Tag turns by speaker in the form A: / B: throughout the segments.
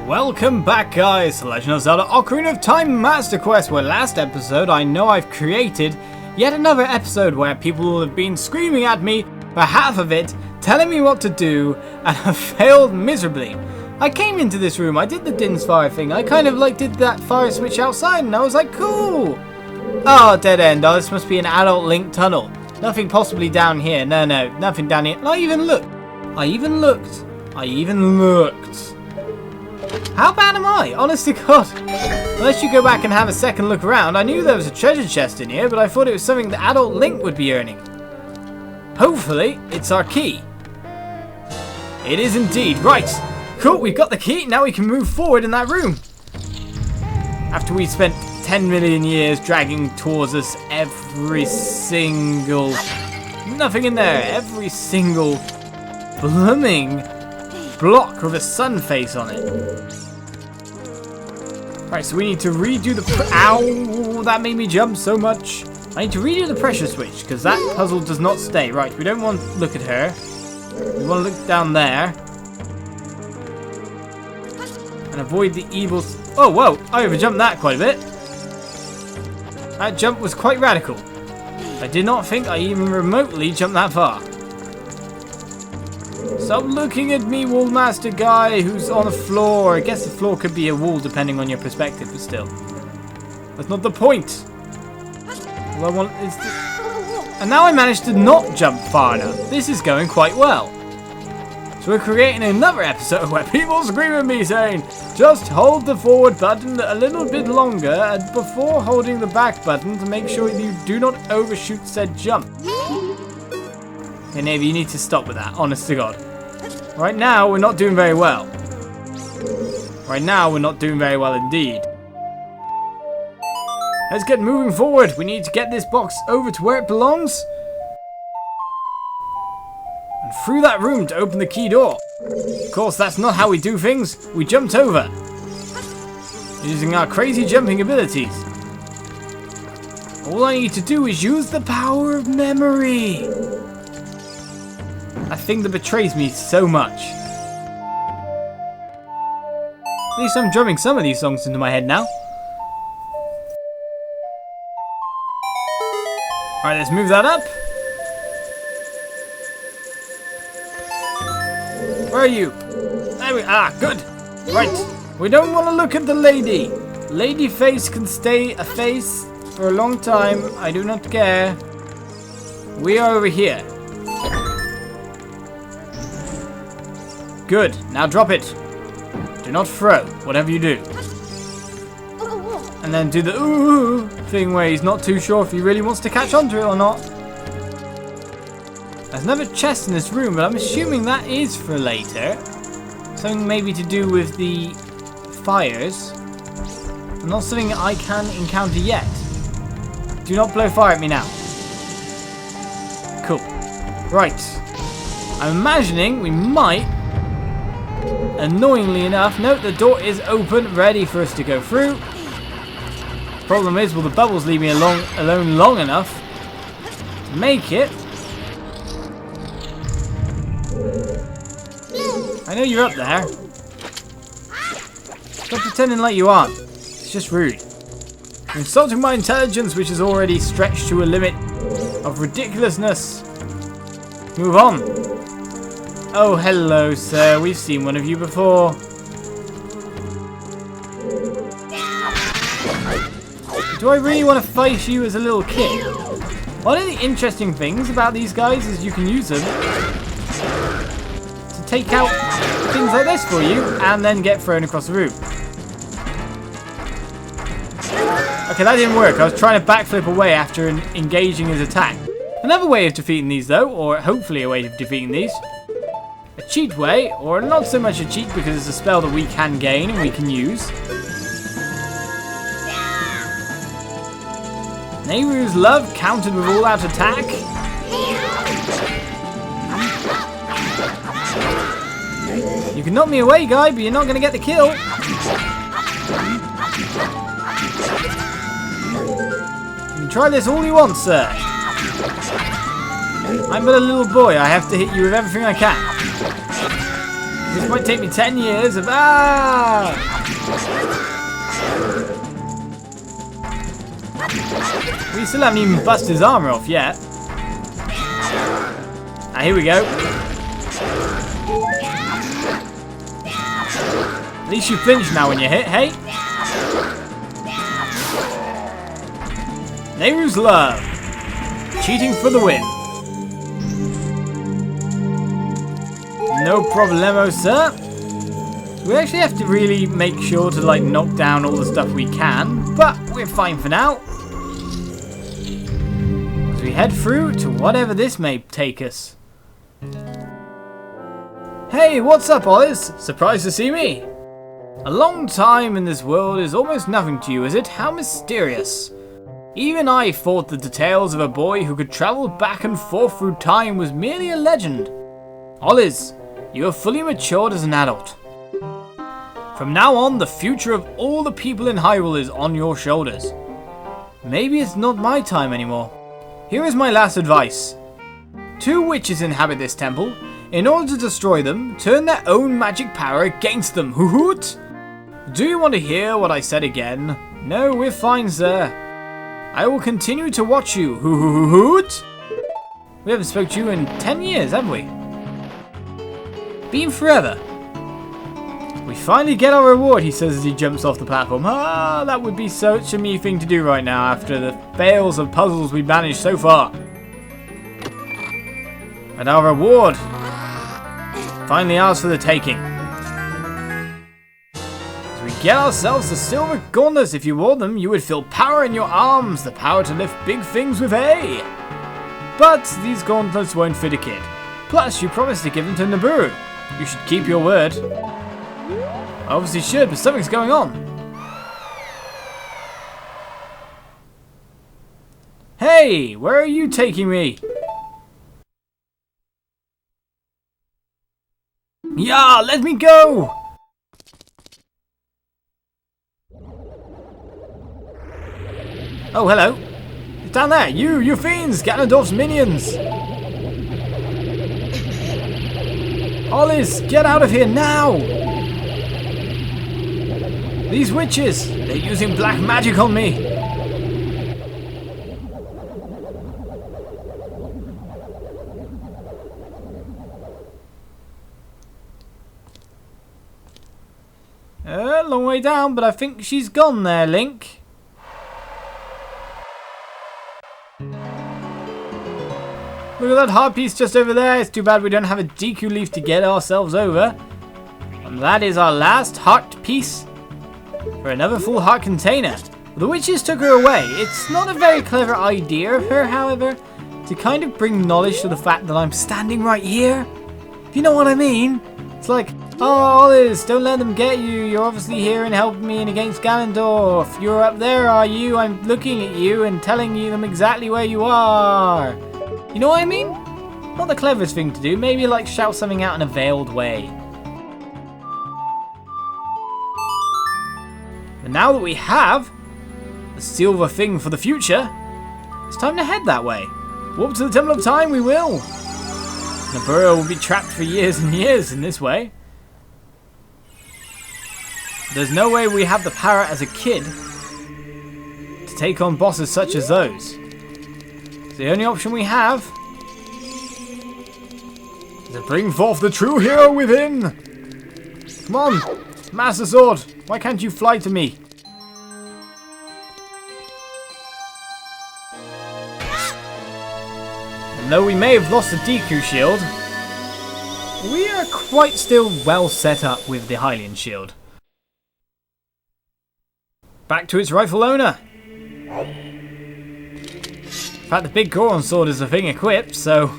A: Welcome back guys to Legend of Zelda Ocarina of Time Master Quest, where last episode I know I've created yet another episode where people will have been screaming at me for half of it, telling me what to do, and have failed miserably. I came into this room, I did the Din's Fire thing, I kind of did that fire switch outside and I was like, cool! Oh, dead end, oh this must be an adult Link tunnel. Nothing possibly down here, no, nothing down here. And I even looked. How bad am I? Honest to God. Unless you go back and have a second look around, I knew there was a treasure chest in here, but I thought it was something the adult Link would be earning. Hopefully, it's our key. It is indeed. Right. Cool, we've got the key. Now we can move forward in that room. After we spent 10 million years dragging towards us every single... Nothing in there. Every single blooming block with a sun face on it. Right, so we need to redo the... Ow! That made me jump so much. I need to redo the pressure switch, because that puzzle does not stay. Right, we don't want to look at her. We want to look down there. And avoid the evil... Oh, whoa! I overjumped that quite a bit. That jump was quite radical. I did not think I even remotely jumped that far. Stop looking at me, wall master guy who's on the floor. I guess the floor could be a wall depending on your perspective, but still. That's not the point. All I want is to... And now I managed to not jump far enough. This is going quite well. So we're creating another episode where people scream at me saying, just hold the forward button a little bit longer and before holding the back button to make sure you do not overshoot said jump. Okay, Navy, you need to stop with that, honest to God. Right now, we're not doing very well. Right now, we're not doing very well indeed. Let's get moving forward. We need to get this box over to where it belongs. And through that room to open the key door. Of course, that's not how we do things. We jumped over. Using our crazy jumping abilities. All I need to do is use the power of memory. A thing that betrays me so much. At least I'm drumming some of these songs into my head now. Alright, let's move that up. Where are you? There we are. Good. Right. We don't want to look at the lady. Lady face can stay a face for a long time. I do not care. We are over here. Good. Now drop it. Do not throw, whatever you do. And then do the ooh thing where he's not too sure if he really wants to catch onto it or not. There's another chest in this room, but I'm assuming that is for later. Something maybe to do with the fires. And not something I can encounter yet. Do not blow fire at me now. Cool. Right. I'm imagining we might... Annoyingly enough, note the door is open, ready for us to go through. Problem is, will the bubbles leave me alone long enough to make it? I know you're up there. Stop pretending like you aren't. It's just rude. You're insulting my intelligence, which is already stretched to a limit of ridiculousness. Move on. Oh, hello, sir. We've seen one of you before. Do I really want to fight you as a little kid? One of the interesting things about these guys is you can use them to take out things like this for you and then get thrown across the room. Okay, that didn't work. I was trying to backflip away after engaging his attack. Another way of defeating these, though, or hopefully a way of defeating these. A cheat way, or not so much a cheat because it's a spell that we can gain and we can use. Nayru's love countered with all-out attack. You can knock me away, guy, but you're not going to get the kill. You can try this all you want, sir. I'm but a little boy. I have to hit you with everything I can. This might take me 10 years of We still haven't even busted his armor off yet. Ah, here we go. At least you flinch now when you hit, hey? Nayru's love. Cheating for the win. No problemo, sir. We actually have to really make sure to like knock down all the stuff we can, but we're fine for now. As we head through to whatever this may take us. Hey, what's up, Oz? Surprised to see me? A long time in this world is almost nothing to you, is it? How mysterious. Even I thought that the tales of a boy who could travel back and forth through time was merely a legend. Oliz, you have fully matured as an adult. From now on, the future of all the people in Hyrule is on your shoulders. Maybe it's not my time anymore. Here is my last advice. 2 witches inhabit this temple. In order to destroy them, turn their own magic power against them. Hoot! Do you want to hear what I said again? No, we're fine, sir. I will continue to watch you. Hoot! We haven't spoken to you in 10 years, have we? Been forever. We finally get our reward, he says as he jumps off the platform. Ah, that would be such a me thing to do right now after the fails of puzzles we've managed so far. And our reward. Finally ours for the taking. As we get ourselves the Silver Gauntlets. If you wore them, you would feel power in your arms. The power to lift big things with A. But these gauntlets won't fit a kid. Plus, you promised to give them to Nabooru. You should keep your word. I obviously should, but something's going on. Hey, where are you taking me? Yeah, let me go! Oh, hello. It's down there. You fiends! Ganondorf's minions! Oliz, get out of here now! These witches! They're using black magic on me! Long way down, but I think she's gone there, Link. Look at that heart piece just over there. It's too bad we don't have a DQ leaf to get ourselves over. And that is our last heart piece for another full heart container. The witches took her away. It's not a very clever idea of her, however, to kind of bring knowledge to the fact that I'm standing right here. If you know what I mean. It's like, oh, Oliz, don't let them get you. You're obviously here and helping me in against Ganondorf. You're up there, are you? I'm looking at you and telling you them exactly where you are. You know what I mean? Not the cleverest thing to do. Maybe like shout something out in a veiled way. But now that we have the silver thing for the future, it's time to head that way. Warp to the Temple of Time, we will. Nabooru will be trapped for years and years in this way. There's no way we have the power as a kid to take on bosses such as those. So the only option we have is to bring forth the true hero within. Come on, Master Sword, why can't you fly to me? And though we may have lost the Deku shield, we are quite still well set up with the Hylian shield. Back to its rightful owner. In fact, the big Goron sword is the thing equipped, so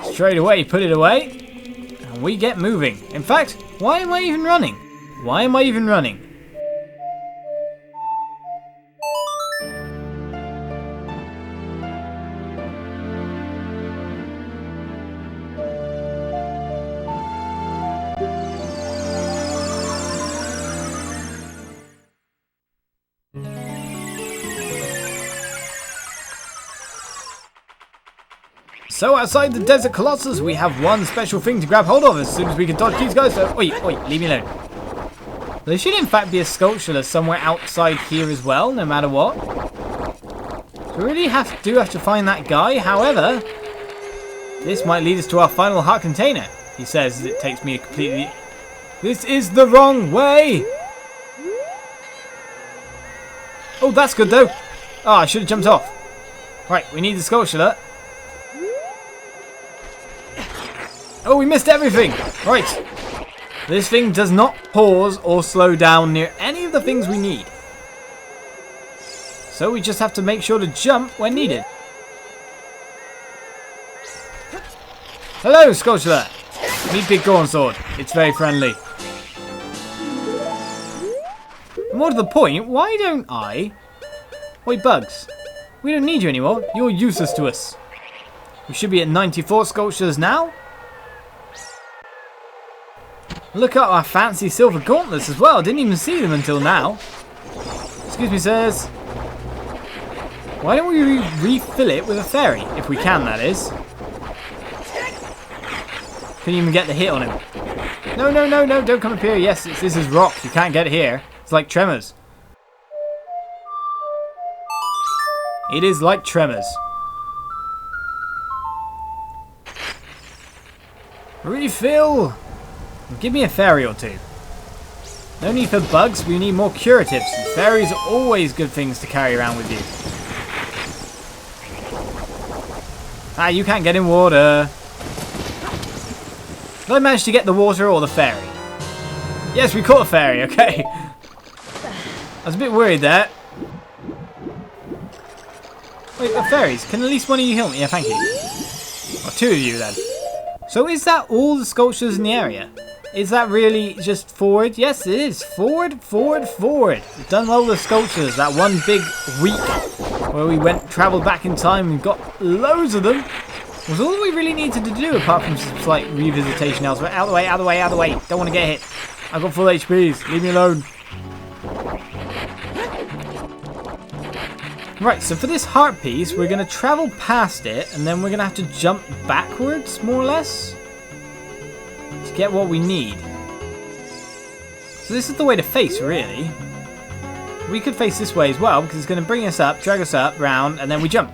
A: straight away put it away and we get moving. In fact, why am I even running? Why am I even running? So outside the Desert Colossus, we have one special thing to grab hold of as soon as we can dodge these guys. So, oi, leave me alone. There should in fact be a skulltulas somewhere outside here as well, no matter what. We really do have to find that guy. However, this might lead us to our final heart container. He says as it takes me completely... This is the wrong way! Oh, that's good though. Oh, I should have jumped off. Right, we need the skulltula. Oh, we missed everything. Right. This thing does not pause or slow down near any of the things we need. So we just have to make sure to jump when needed. Hello, skulltula. Meet Big Gorn Sword. It's very friendly. And more to the point, why don't I... Wait, Bugs. We don't need you anymore. You're useless to us. We should be at 94 skulltulas now. Look at our fancy Silver Gauntlets as well. Didn't even see them until now. Excuse me, sirs. Why don't we refill it with a fairy? If we can, that is. Couldn't even get the hit on him. No, no, no, no. Don't come up here. Yes, this is rock. You can't get it here. It's like Tremors. It is like Tremors. Refill! Give me a fairy or two. No need for bugs, we need more curatives. Fairies are always good things to carry around with you. Ah, you can't get in water. Did I manage to get the water or the fairy? Yes, we caught a fairy, okay. I was a bit worried there. Wait, the fairies, can at least one of you heal me? Yeah, thank you. Or two of you then. So is that all the skulltulas in the area? Is that really just forward? Yes, it is. Forward, forward, forward. We've done well with the skulltulas. That one big week where we travelled back in time and got loads of them was all we really needed to do apart from some slight revisitation elsewhere. Out of the way, out of the way, out of the way. Don't want to get hit. I've got full HPs. Leave me alone. Right, so for this heart piece, we're going to travel past it and then we're going to have to jump backwards, more or less, to get what we need. So this is the way to face, really. We could face this way as well because it's going to bring us up, drag us up, round, and then we jump.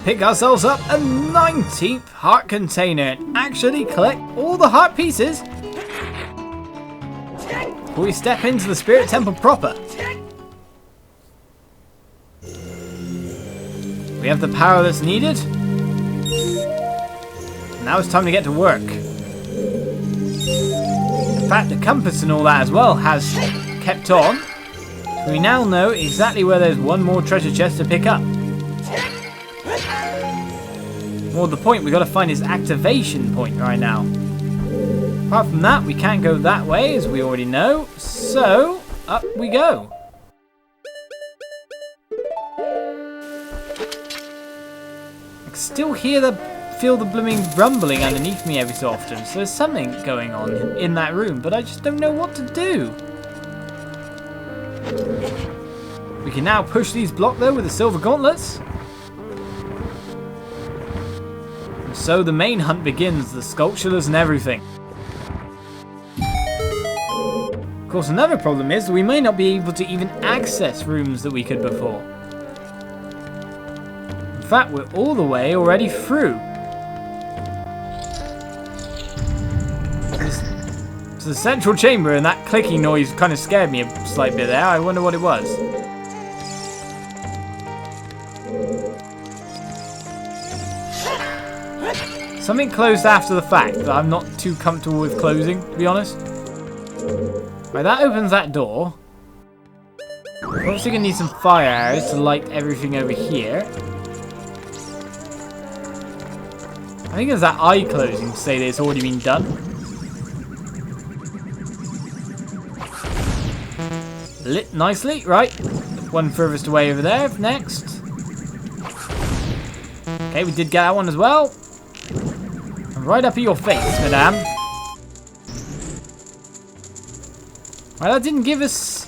A: Pick ourselves up a 19th heart container and actually collect all the heart pieces before we step into the spirit temple proper. We have the power that's needed. Now it's time to get to work. In fact, the compass and all that as well has kept on. We now know exactly where there's one more treasure chest to pick up. More to the point, we've got to find his activation point right now. Apart from that, we can't go that way, as we already know. So, up we go. I can still feel the blooming rumbling underneath me every so often. So there's something going on in that room, but I just don't know what to do. We can now push these blocks though with the Silver Gauntlets. And so the main hunt begins, the skulltulas and everything. Of course, another problem is that we may not be able to even access rooms that we could before. In fact, we're all the way already through. It's the central chamber, and that clicking noise kind of scared me a slight bit there. I wonder what it was. Something closed after the fact that I'm not too comfortable with closing, to be honest. Right, that opens that door. We're obviously going to need some fire arrows to light everything over here. I think there's that eye closing to say that it's already been done. Lit nicely, right. One furthest away over there next. Okay, we did get that one as well. And right up at your face, madame. Right, that didn't give us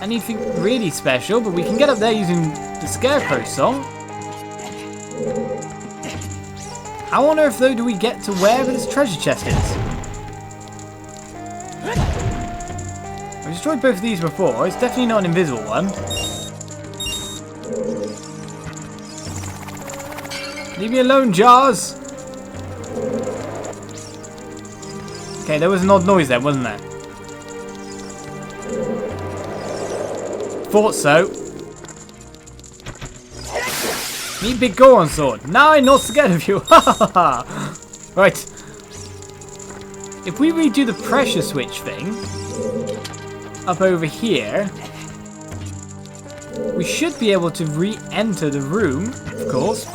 A: anything really special, but we can get up there using the Scarecrow song. How on earth, though, do we get to wherever this treasure chest is? I've destroyed both of these before. It's definitely not an invisible one. Leave me alone, jars! Okay, there was an odd noise there, wasn't there? Thought so. Need big Goron sword. Now I'm not scared of you. Right. If we redo the pressure switch thing up over here, we should be able to re-enter the room, of course.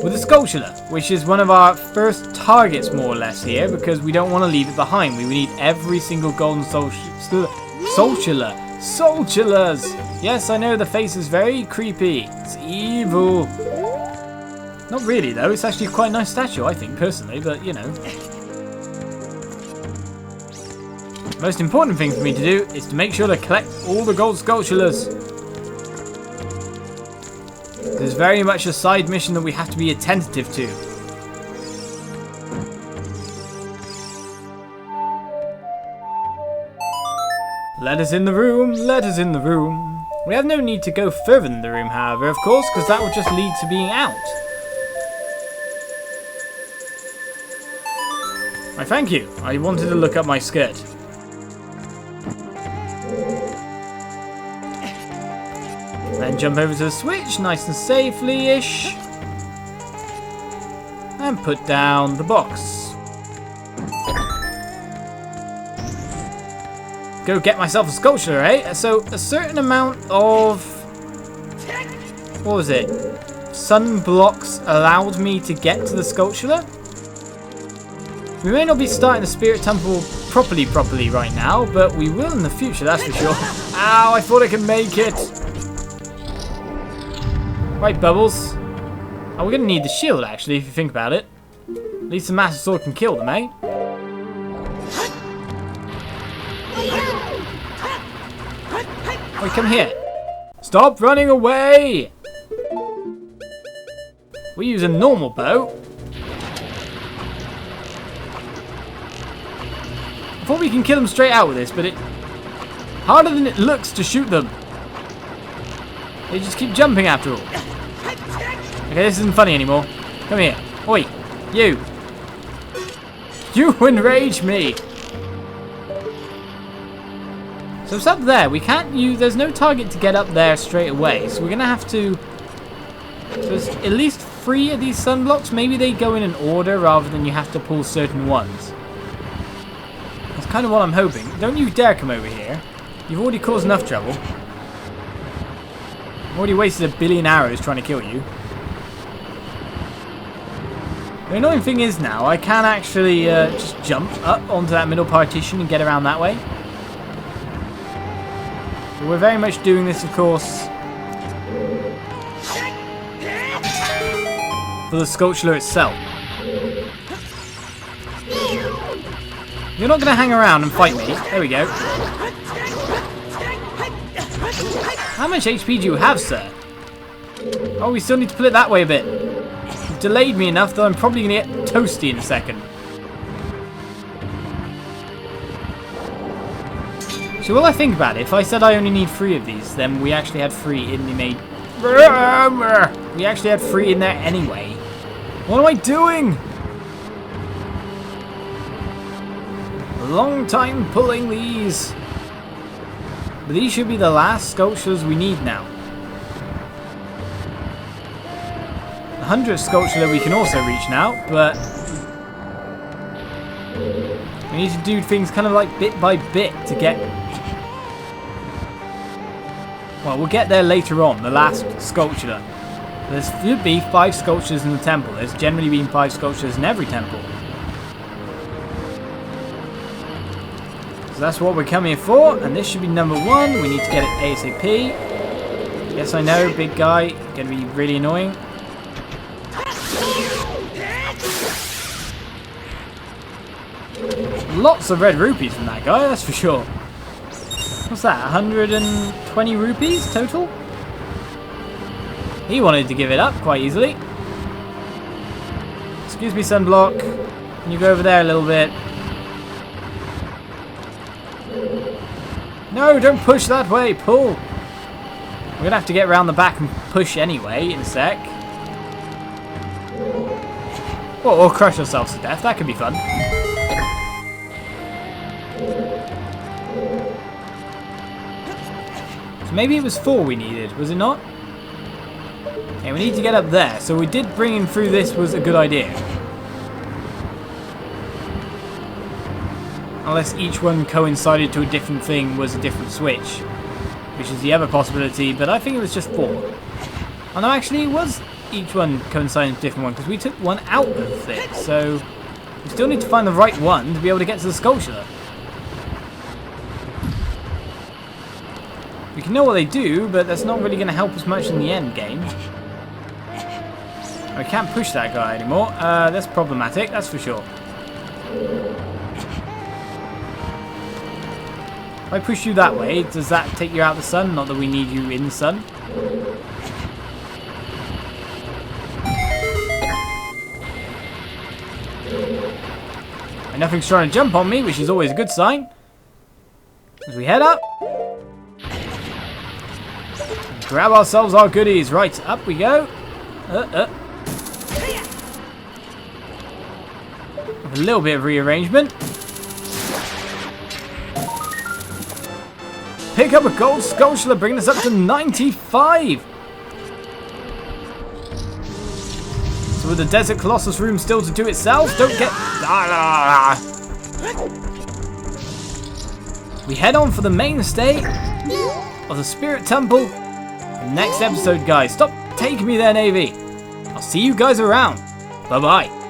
A: With a skulltula, which is one of our first targets, more or less, here, because we don't want to leave it behind. We need every single golden skulltula. Skulltulas! Yes, I know the face is very creepy. It's evil. Not really, though. It's actually quite a nice statue, I think, personally, but, you know. The most important thing for me to do is to make sure to collect all the gold skulltulas. There's very much a side mission that we have to be attentive to. Let us in the room, let us in the room. We have no need to go further in the room, however, of course, because that would just lead to being out. Why, thank you. I wanted to look up my skirt. Then jump over to the switch, nice and safely-ish. And put down the box. Go get myself a sculpture, eh? So, a certain amount of... what was it? Sun blocks allowed me to get to the sculpture. We may not be starting the Spirit Temple properly right now, but we will in the future, that's for sure. Ow, I thought I could make it. Right, Bubbles. Oh, we're going to need the shield, actually, if you think about it. At least the Master Sword can kill them, eh? Wait, come here. Stop running away! We use a normal bow. I thought we can kill them straight out with this, but it's harder than it looks to shoot them. They just keep jumping after all. Okay, this isn't funny anymore. Come here. Oi, you. You enrage me. So it's up there. We can't use... there's no target to get up there straight away. So we're going to have to... so there's at least 3 of these sunblocks. Maybe they go in an order rather than you have to pull certain ones. That's kind of what I'm hoping. Don't you dare come over here. You've already caused enough trouble. I've already wasted 1 billion arrows trying to kill you. The annoying thing is now, I can actually just jump up onto that middle partition and get around that way. But we're very much doing this, of course, for the sculpture itself. You're not going to hang around and fight me. There we go. How much HP do you have, sir? Oh, we still need to pull it that way a bit. You've delayed me enough that I'm probably going to get toasty in a second. So while I think about it, if I said I only need 3 of these, then we actually had 3 in the made. We actually had 3 in there anyway. What am I doing? A long time pulling these. But these should be the last sculptures we need now. 100th sculpture that we can also reach now, but we need to do things kind of like bit by bit to get... well, we'll get there later on, the last sculpture. There should be 5 sculptures in the temple. There's generally been 5 sculptures in every temple. So that's what we're coming here for, and this should be number 1. We need to get it ASAP. Yes, I know, big guy, going to be really annoying. Lots of red rupees from that guy, that's for sure. What's that, 120 rupees total? He wanted to give it up quite easily. Excuse me, Sunblock. Can you go over there a little bit? No, don't push that way. Pull. We're going to have to get around the back and push anyway in a sec. Or crush ourselves to death. That could be fun. So maybe it was 4 we needed, was it not? Okay, we need to get up there. So we did bring him through this was a good idea. Unless each one coincided to a different thing was a different switch. Which is the other possibility, but I think it was just 4. Oh no, actually it was each one coinciding to a different one, because we took one out of it, so we still need to find the right one to be able to get to the skulltula. We can know what they do, but that's not really going to help us much in the end game. We can't push that guy anymore. That's problematic, that's for sure. If I push you that way, does that take you out of the sun? Not that we need you in the sun. And nothing's trying to jump on me, which is always a good sign. As we head up. Grab ourselves our goodies. Right, up we go. With a little bit of rearrangement. Pick up a gold skulltula, bringing us up to 95. So with the Desert Colossus room still to do itself, don't get... We head on for the mainstay of the Spirit Temple. Next episode, guys. Stop taking me there, Navy. I'll see you guys around. Bye-bye.